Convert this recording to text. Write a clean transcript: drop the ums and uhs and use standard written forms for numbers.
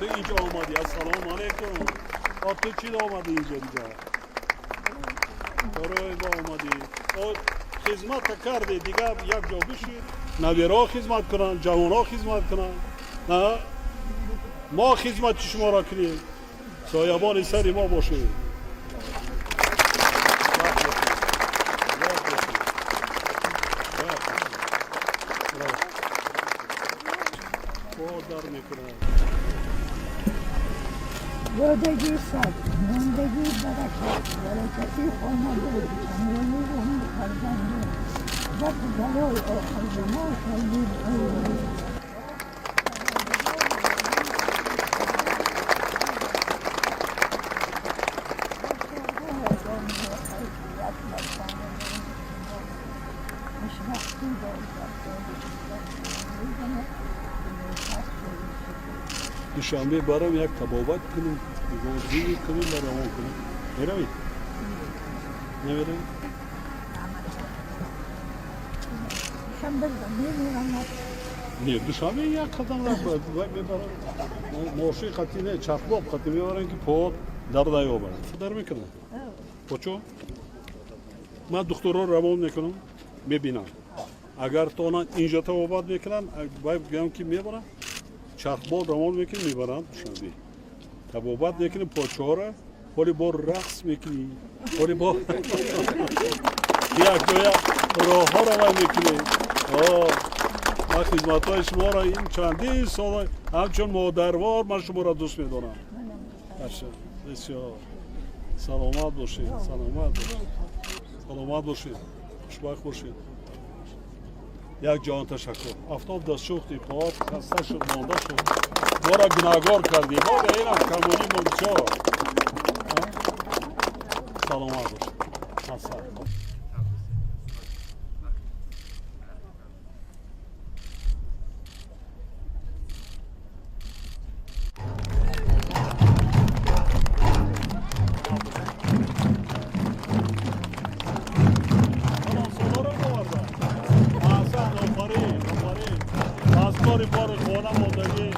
تو اینجا آمدی السلام علیکم تو چی آمدی اینجا دیگه برای اینجا آمدی خدمت کردی دیگه یک جا بشید نویرها خدمت کنن جوانها خدمت کنن نه ما خدمت شما را کنیم سایبان سری ما باشید در میکنن زندگی صد زندگی برکت برکتی خانواده کامیابی و هم فرزند زد جلال آخر زمان خیلی دوشنبه برام یک تبابت کنیم گوزی کنیم و روان کنیم میروید؟ نمیروید؟ نه دوشنبه یک قدم را میبرم ماشی خطی نه چرخباب خطی میبرم که پاد در نیاورد در میکنم پچو من دکتر رو روان میکنم میبینم اگر تو اینجا تبابت میکنن باید بگم که میبرم چرخباب روان میکنیم میبرند دوشنبه تبابت میکنیم پاچه‌ها ولی با رقص میکنیم ولی با یک راه ها رو میکنیم من خدمت های شما را این چندین سال همچون مادروار من شما را دوست میدارم بسیار سلامت باشید سلامت باشید خوشبخت باشید یک جان تشکر افتاب دست شوختی پاهات خسته شد مانده شد ما را گناهگار کردی ما به اینم کمونی منچا سلامت باشید از کاری بار خانه ماندگی